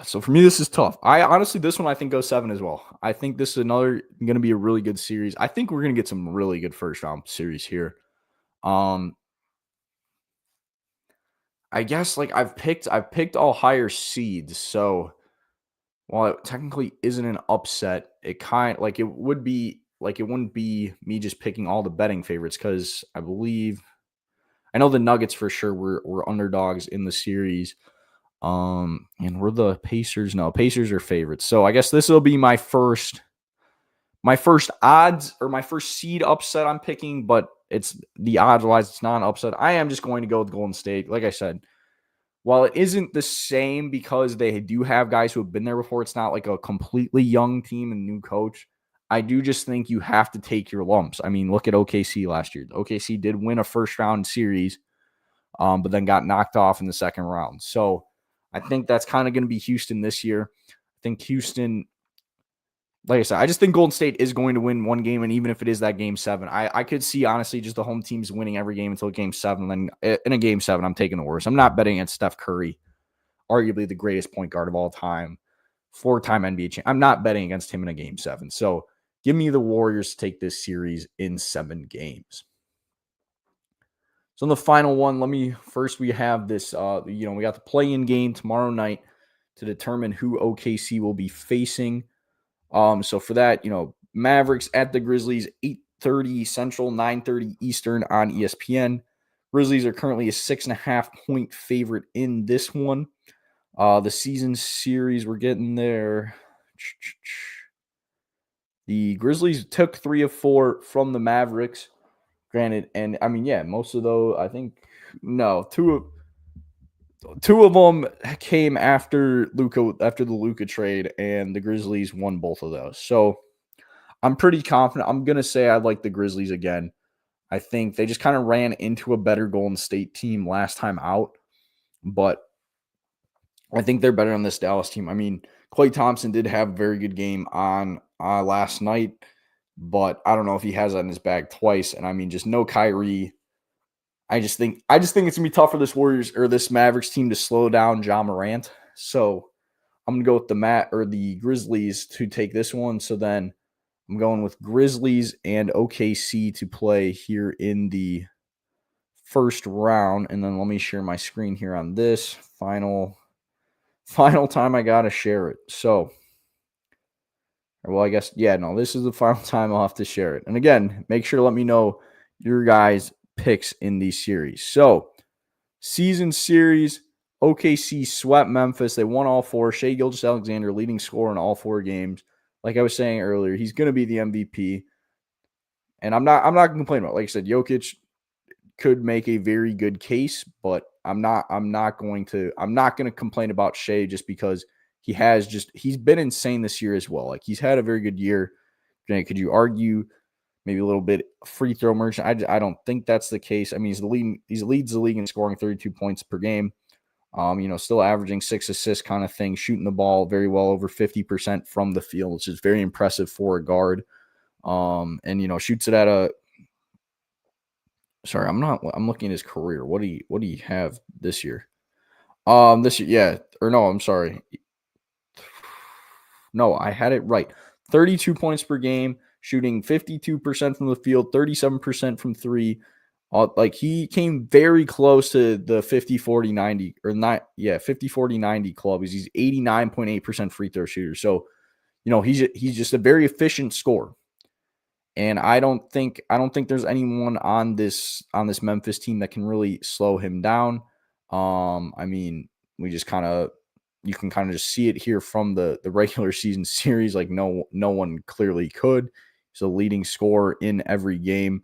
So for me, this is tough. This one I think goes 7 as well. I think this is going to be a really good series. I think we're going to get some really good first round series here. I guess like I've picked all higher seeds. So while it technically isn't an upset, it wouldn't be me just picking all the betting favorites, because I know the Nuggets for sure were underdogs in the series. And we're the Pacers. No, Pacers are favorites. So I guess this will be my first odds, or my first seed upset I'm picking, but it's the odds wise, it's not an upset. I am just going to go with Golden State. Like I said, while it isn't the same because they do have guys who have been there before, it's not like a completely young team and new coach. I do just think you have to take your lumps. I mean, look at OKC last year. OKC did win a first round series, but then got knocked off in the second round. So I think that's kind of going to be Houston this year. I think Houston, like I said, I just think Golden State is going to win one game, and even if it is that game 7, I could see, honestly, just the home teams winning every game until game 7. And then in a game 7, I'm taking the worst. I'm not betting against Steph Curry, arguably the greatest point guard of all time, 4-time NBA champ. I'm not betting against him in a game 7. So Give me the Warriors to take this series in 7 games. So in the final one, we have this, we got the play-in game tomorrow night to determine who OKC will be facing. So for that, Mavericks at the Grizzlies, 8:30 Central, 9:30 Eastern on ESPN. Grizzlies are currently a 6.5-point favorite in this one. The season series, we're getting there. The Grizzlies took 3 of 4 from the Mavericks. Granted, and I mean, yeah, most of those, I think, no, two of them came after the Luka trade, and the Grizzlies won both of those. So I'm pretty confident. I'm gonna say I like the Grizzlies again. I think they just kind of ran into a better Golden State team last time out, but I think they're better on this Dallas team. I mean, Klay Thompson did have a very good game on last night, but I don't know if he has that in his bag twice. And I mean, just no Kyrie. I just think it's gonna be tough for this Warriors or this Mavericks team to slow down Ja Morant. So I'm gonna go with the Grizzlies to take this one. So then I'm going with Grizzlies and OKC to play here in the first round. And then let me share my screen here on this final time I gotta share it. So, well, I guess, yeah, no, this is the final time I'll have to share it. And again, make sure to let me know your guys' picks in these series. So, season series, OKC swept Memphis. They won all 4. Shai Gilgeous-Alexander leading scorer in all 4 games. Like I was saying earlier, he's going to be the MVP. And I'm not going to complain about it. Like I said, Jokic could make a very good case, but I'm not going to complain about Shai just because he's been insane this year as well. Like, he's had a very good year. Could you argue maybe a little bit free throw merchant? I don't think that's the case. I mean, he leads the league in scoring 32 points per game. Still averaging 6 assists kind of thing, shooting the ball very well, over 50% from the field, which is very impressive for a guard. Shoots it at sorry, I'm looking at his career. What do you have this year? This year, yeah. Or no, I'm sorry. No, I had it right. 32 points per game, shooting 52% from the field, 37% from 3. He came very close to the 50-40-90 or not. Yeah, 50-40-90 club. He's 89.8% free throw shooter. So, he's just a very efficient scorer. And I don't think there's anyone on this Memphis team that can really slow him down. I mean, you can kind of just see it here from the regular season series. Like, no one clearly could. He's a leading scorer in every game.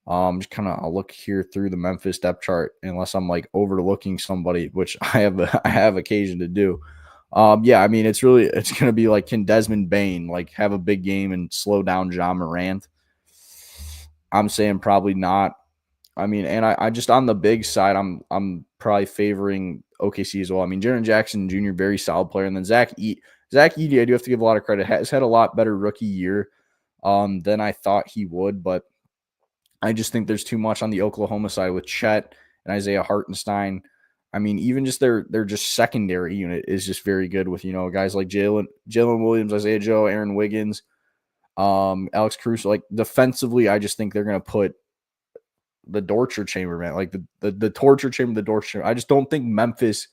Just kind of, I'll look here through the Memphis depth chart, unless I'm like overlooking somebody, which I have occasion to do. I mean, it's going to be like, can Desmond Bane like have a big game and slow down Ja Morant? I'm saying probably not. I mean, and I just, on the big side, I'm probably favoring OKC as well. I mean, Jaren Jackson Jr., very solid player. And then Zach Edey, I do have to give a lot of credit, has had a lot better rookie year than I thought he would. But I just think there's too much on the Oklahoma side with Chet and Isaiah Hartenstein. I mean, even just their just secondary unit is just very good with, guys like Jalen Williams, Isaiah Joe, Aaron Wiggins, Alex Caruso. Like, defensively, I just think they're going to put the torture chamber, man. Like the torture chamber, the torture chamber. I just don't think Memphis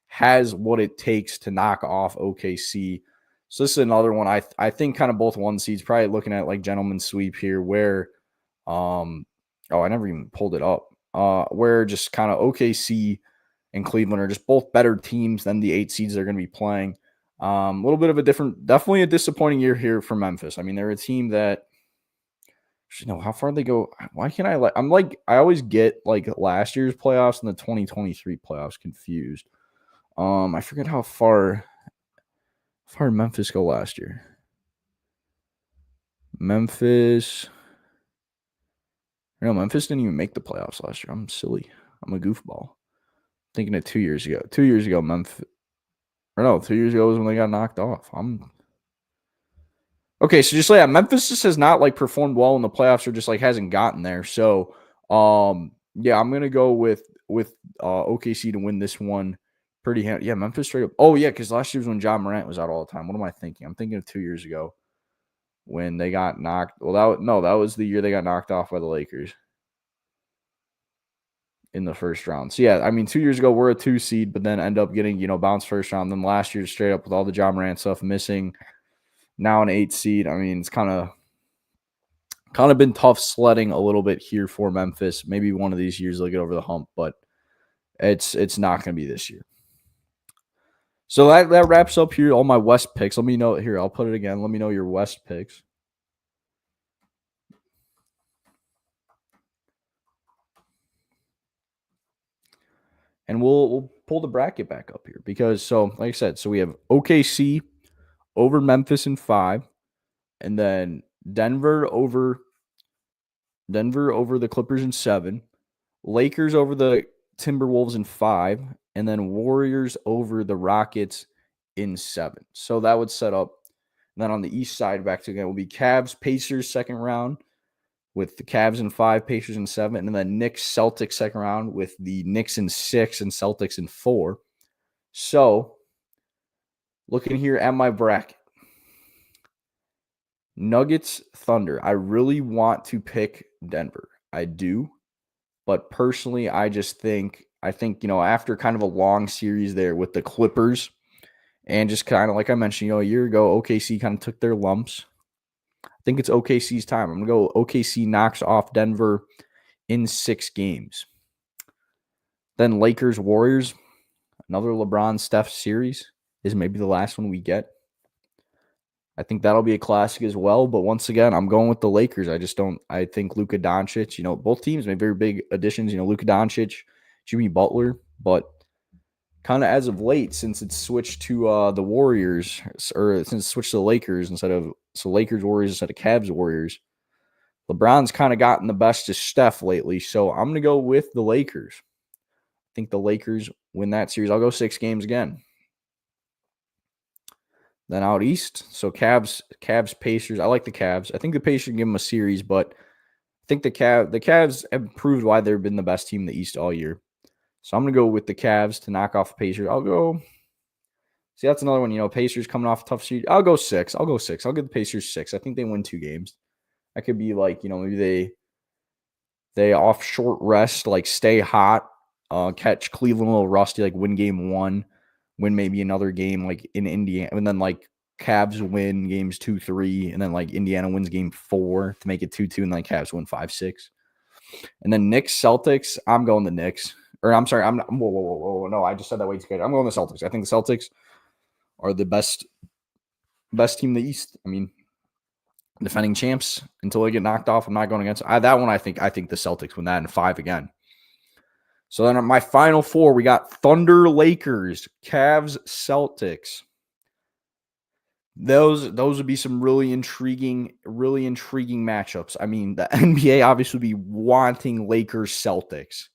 has what it takes to knock off OKC. So this is another one. I think kind of both 1 seeds, probably looking at like gentleman's sweep here, where I never even pulled it up. Where just kind of OKC and Cleveland are just both better teams than the 8 seeds they're going to be playing. A little bit of definitely a disappointing year here for Memphis. I mean, they're a team that, how far they go. Why can't I always get like last year's playoffs and the 2023 playoffs confused. I forget how far did Memphis go last year. Memphis didn't even make the playoffs last year. I'm silly. I'm a goofball. Thinking of 2 years ago. 2 years ago, Memphis. Or no, 2 years ago was when they got knocked off. Okay, so just Memphis just has not like performed well in the playoffs, or just like hasn't gotten there. So, I'm gonna go with OKC to win this one. Pretty handy. Yeah, Memphis straight up. Oh yeah, because last year was when Ja Morant was out all the time. What am I thinking? I'm thinking of 2 years ago. when they got knocked. Well, that was the year they got knocked off by the Lakers in the first round. So, yeah, I mean, 2 years ago, we're a 2 seed, but then end up getting, bounced first round. Then last year, straight up with all the Ja Morant stuff missing, now an 8 seed. I mean, it's kind of been tough sledding a little bit here for Memphis. Maybe one of these years they'll get over the hump, but it's not going to be this year. So that wraps up here all my West picks. Let me know here. I'll put it again. Let me know your West picks. And we'll pull the bracket back up here because, like I said, so we have OKC over Memphis in 5, and then Denver over the Clippers in 7, Lakers over the Timberwolves in 5, and then Warriors over the Rockets in 7. So that would set up. And then on the East side, back to again, will be Cavs, Pacers second round, with the Cavs in 5, Pacers in 7, and then Knicks, Celtics second round with the Knicks in 6 and Celtics in 4. So, looking here at my bracket, Nuggets, Thunder. I really want to pick Denver. I do, but personally, I think, after kind of a long series there with the Clippers, and just kind of like I mentioned, a year ago, OKC kind of took their lumps. I think it's OKC's time. I'm going to go OKC knocks off Denver in 6 games. Then Lakers, Warriors, another LeBron Steph series is maybe the last one we get. I think that'll be a classic as well. But once again, I'm going with the Lakers. I think Luka Doncic, both teams made very big additions. Luka Doncic, Jimmy Butler, but kind of as of late, since it's switched to the Warriors, or since it's switched to the Lakers Lakers Warriors instead of Cavs Warriors, LeBron's kind of gotten the best of Steph lately. So I'm going to go with the Lakers. I think the Lakers win that series. I'll go 6 games again. Then out east, so Cavs, Pacers. I like the Cavs. I think the Pacers can give them a series, but I think the Cavs have proved why they've been the best team in the East all year. So I'm going to go with the Cavs to knock off the Pacers. I'll go. See, that's another one. Pacers coming off a tough series. I'll go 6. I'll give the Pacers 6. I think they win 2 games. That could be like, maybe they off short rest, like stay hot, catch Cleveland a little rusty, like win game 1, win maybe another game like in Indiana, and then like Cavs win games 2, 3, and then like Indiana wins game 4 to make it 2-2, and then Cavs win 5, 6. And then Knicks, Celtics. I'm going the Knicks. Or I'm sorry, I'm not. Whoa. No, I just said that way too good. I'm going the Celtics. I think the Celtics are the best team in the East. I mean, defending champs until they get knocked off. I'm not going against that one. I think the Celtics win that in 5 again. So then my final 4, we got Thunder, Lakers, Cavs, Celtics. Those would be some really intriguing matchups. I mean, the NBA obviously would be wanting Lakers, Celtics.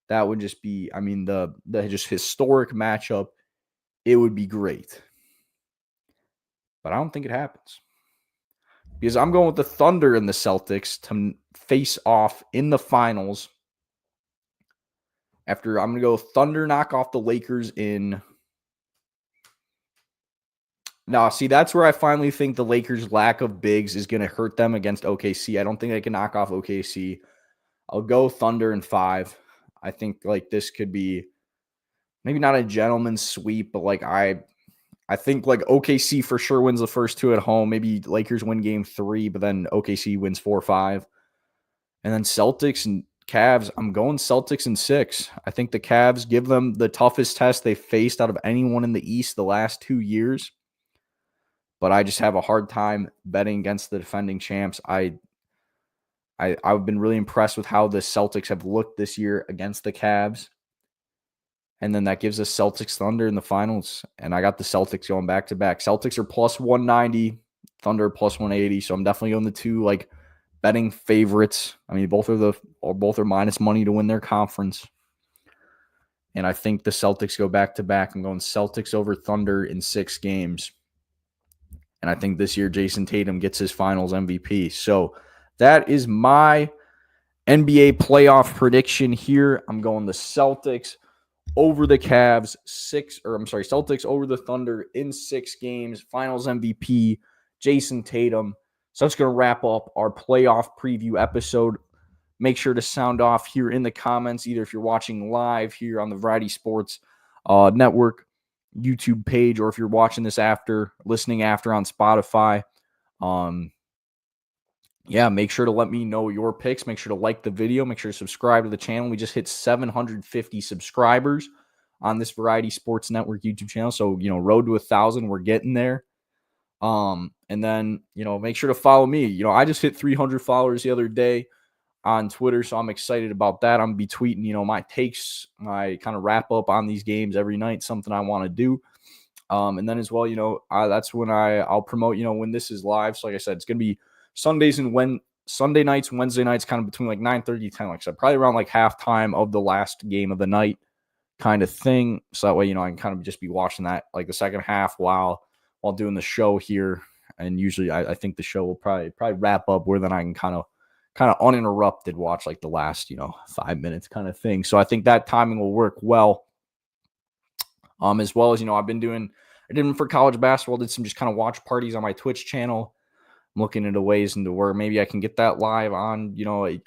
That would just be, the just historic matchup. It would be great. But I don't think it happens. Because I'm going with the Thunder and the Celtics to face off in the finals. I'm going to go Thunder knock off the Lakers in. Now, see, that's where I finally think the Lakers' lack of bigs is going to hurt them against OKC. I don't think they can knock off OKC. I'll go Thunder in 5. I think like this could be maybe not a gentleman's sweep, but like I think like OKC for sure wins the first 2 at home. Maybe Lakers win game 3, but then OKC wins 4-5. And then Celtics and Cavs, I'm going Celtics in 6. I think the Cavs give them the toughest test they faced out of anyone in the East the last 2 years. But I just have a hard time betting against the defending champs. I've been really impressed with how the Celtics have looked this year against the Cavs. And then that gives us Celtics Thunder in the finals. And I got the Celtics going back to back. Celtics are plus 190, Thunder plus 180. So I'm definitely going the 2 like betting favorites. I mean, both are minus money to win their conference. And I think the Celtics go back to back. I'm going Celtics over Thunder in 6 games. And I think this year Jason Tatum gets his finals MVP. So that is my NBA playoff prediction here. I'm going the Celtics over the Cavs, Celtics over the Thunder in 6 games. Finals MVP, Jason Tatum. So that's going to wrap up our playoff preview episode. Make sure to sound off here in the comments, either if you're watching live here on the Variety Sports Network YouTube page, or if you're watching this listening after on Spotify. Make sure to let me know your picks. Make sure to like the video. Make sure to subscribe to the channel. We just hit 750 subscribers on this Variety Sports Network YouTube channel. So, road to 1,000. We're getting there. And then, make sure to follow me. I just hit 300 followers the other day on Twitter, so I'm excited about that. I'm going to be tweeting, my takes, my kind of wrap up on these games every night, something I want to do. And then as well, that's when I'll promote, when this is live. So like I said, it's going to be Sunday nights, Wednesday nights, kind of between like 9:30 10, like I said, probably around like halftime of the last game of the night kind of thing. So that way, I can kind of just be watching that like the second half while doing the show here. And usually I think the show will probably wrap up where then I can kind of uninterrupted watch like the last, 5 minutes kind of thing. So I think that timing will work well. As well as, I did them for college basketball, did some just kind of watch parties on my Twitch channel. I'm looking into ways into where maybe I can get that live on,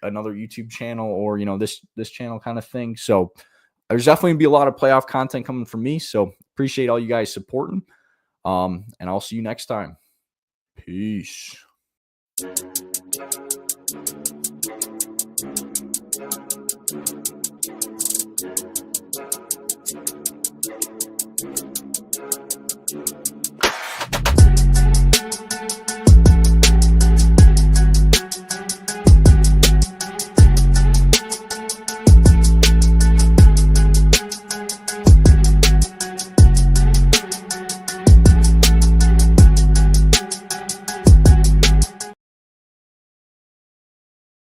another YouTube channel or, this channel kind of thing. So there's definitely gonna be a lot of playoff content coming from me. So appreciate all you guys supporting. And I'll see you next time. Peace.